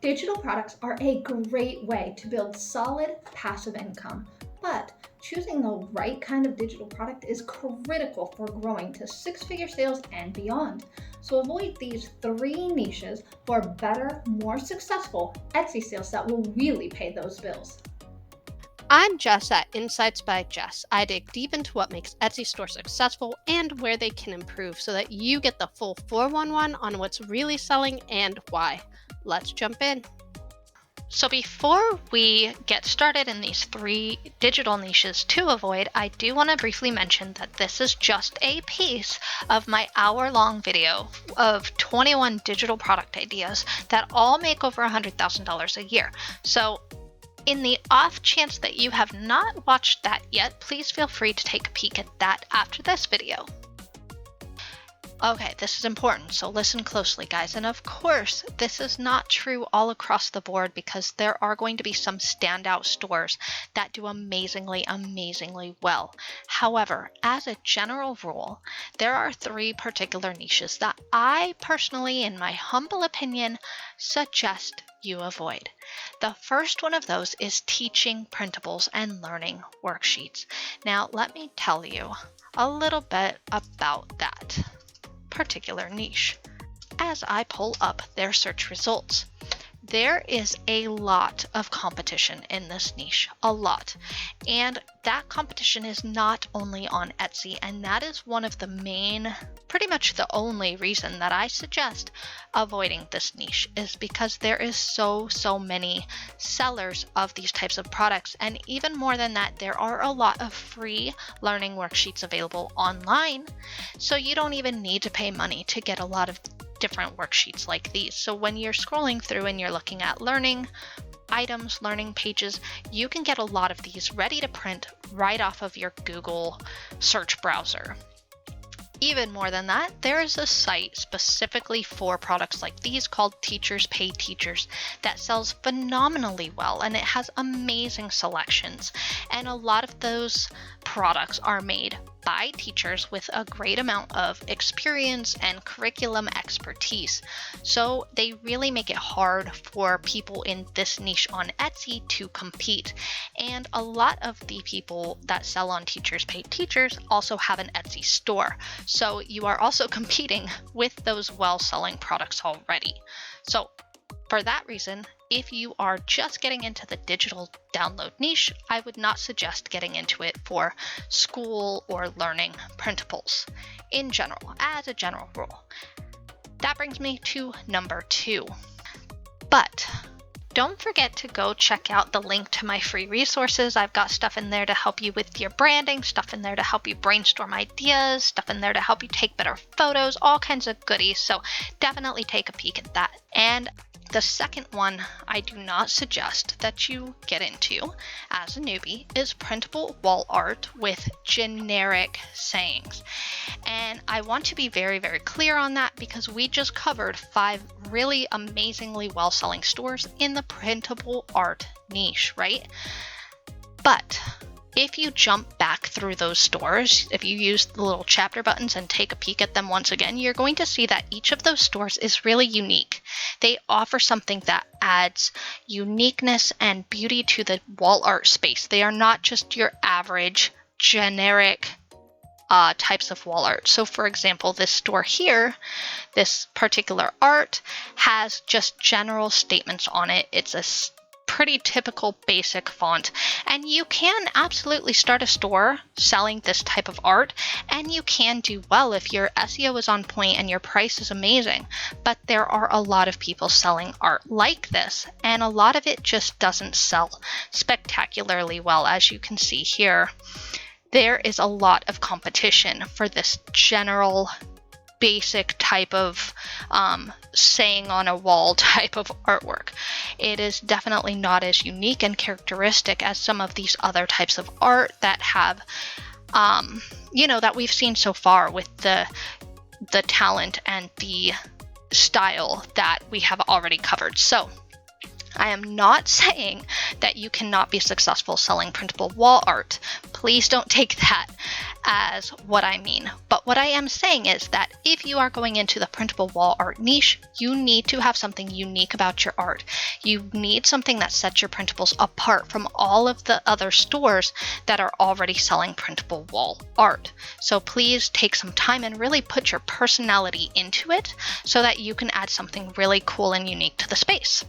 Digital products are a great way to build solid passive income, but choosing the right kind of digital product is critical for growing to six-figure sales and beyond. So avoid these three niches for better, more successful Etsy sales that will really pay those bills. I'm Jess at Insights by Jess. I dig deep into what makes Etsy stores successful and where they can improve so that you get the full 411 on what's really selling and why. Let's jump in. So before we get started in these three digital niches to avoid, I do want to briefly mention that this is just a piece of my hour-long video of 21 digital product ideas that all make over $100,000 a year. So in the off chance that you have not watched that yet, please feel free to take a peek at that after this video. Okay, this is important, so listen closely, guys. And of course, this is not true all across the board because there are going to be some standout stores that do amazingly well. However, as a general rule, there are three particular niches that I personally, in my humble opinion, suggest you avoid. The first one of those is teaching printables and learning worksheets. Now, let me tell you a little bit about that particular niche. As I pull up their search results, there is a lot of competition in this niche, a lot. And that competition is not only on Etsy, and that is one of the main, pretty much the only reason that I suggest avoiding this niche is because there is so many sellers of these types of products. And even more than that, there are a lot of free learning worksheets available online. So you don't even need to pay money to get a lot of different worksheets like these. So when you're scrolling through and you're looking at learning items, learning pages, you can get a lot of these ready to print right off of your Google search browser. Even more than that, there is a site specifically for products like these called Teachers Pay Teachers that sells phenomenally well, and it has amazing selections. And a lot of those products are made by teachers with a great amount of experience and curriculum expertise. So they really make it hard for people in this niche on Etsy to compete. And a lot of the people that sell on Teachers Pay Teachers also have an Etsy store. So you are also competing with those well-selling products already. So for that reason, if you are just getting into the digital download niche, I would not suggest getting into it for school or learning printables in general, as a general rule. That brings me to number 2. But don't forget to go check out the link to my free resources. I've got stuff in there to help you with your branding, stuff in there to help you brainstorm ideas, stuff in there to help you take better photos, all kinds of goodies. So definitely take a peek at that. And the second one I do not suggest that you get into as a newbie is printable wall art with generic sayings. And I want to be very clear on that because we just covered 5 really amazingly well-selling stores in the printable art niche, right? But if you jump back through those stores, if you use the little chapter buttons and take a peek at them once again, you're going to see that each of those stores is really unique. They offer something that adds uniqueness and beauty to the wall art space. They are not just your average generic types of wall art. So for example, this store here, this particular art has just general statements on it. It's a pretty typical basic font, and you can absolutely start a store selling this type of art, and you can do well if your SEO is on point and your price is amazing. But there are a lot of people selling art like this, and a lot of it just doesn't sell spectacularly well. As you can see here, there is a lot of competition for this general basic type of saying on a wall type of artwork. It is definitely not as unique and characteristic as some of these other types of art that have, that we've seen so far with the talent and the style that we have already covered. So I am not saying that you cannot be successful selling printable wall art. Please don't take that as what I mean. But what I am saying is that if you are going into the printable wall art niche, you need to have something unique about your art. You need something that sets your printables apart from all of the other stores that are already selling printable wall art. So please take some time and really put your personality into it so that you can add something really cool and unique to the space.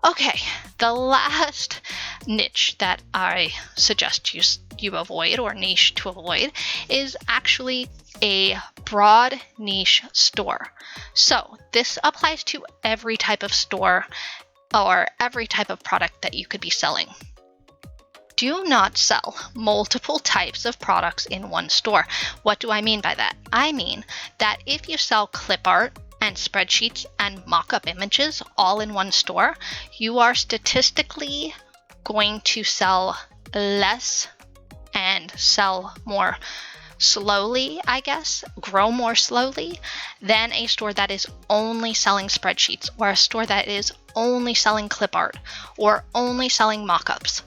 Okay, the last niche that I suggest you avoid, or niche to avoid, is actually a broad niche store. So this applies to every type of store or every type of product that you could be selling. Do not sell multiple types of products in one store. What do I mean by that? I mean that if you sell clip art and spreadsheets and mock-up images all in one store, you are statistically going to sell less and sell more slowly, I guess, grow more slowly than a store that is only selling spreadsheets, or a store that is only selling clip art or only selling mock-ups.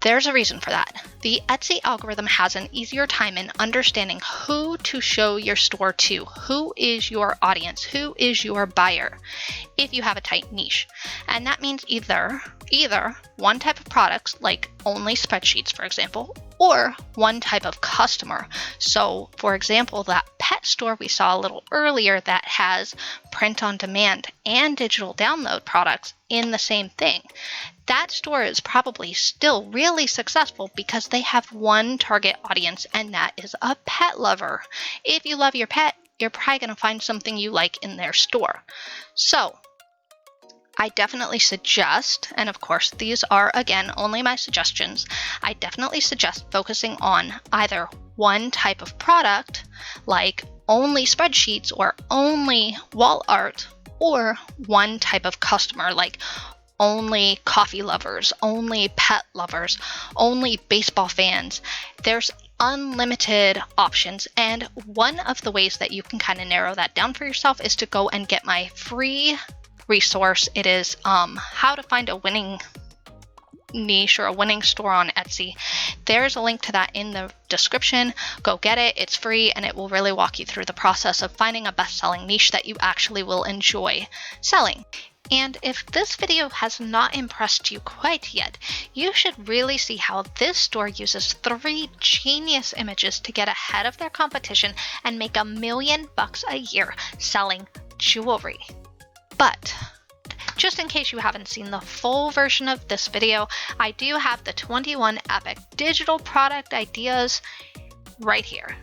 There's a reason for that. The Etsy algorithm has an easier time in understanding who to show your store to, who is your audience, who is your buyer, if you have a tight niche. And that means either one type of products, like only spreadsheets, for example, or one type of customer. So, for example, that pet store we saw a little earlier that has print on demand and digital download products in the same thing. That store is probably still really successful because they have one target audience, and that is a pet lover. If you love your pet, you're probably going to find something you like in their store. So I definitely suggest, and of course these are again only my suggestions, I definitely suggest focusing on either one type of product, like only spreadsheets or only wall art, or one type of customer, like only coffee lovers, only pet lovers, only baseball fans. There's unlimited options, and one of the ways that you can kind of narrow that down for yourself is to go and get my free resource. It is how to find a winning niche or a winning store on Etsy. There's a link to that in the description. Go get it. It's free, and it will really walk you through the process of finding a best-selling niche that you actually will enjoy selling. And if this video has not impressed you quite yet, you should really see how this store uses 3 genius images to get ahead of their competition and make $1 million a year selling jewelry. But just in case you haven't seen the full version of this video, I do have the 21 epic digital product ideas right here.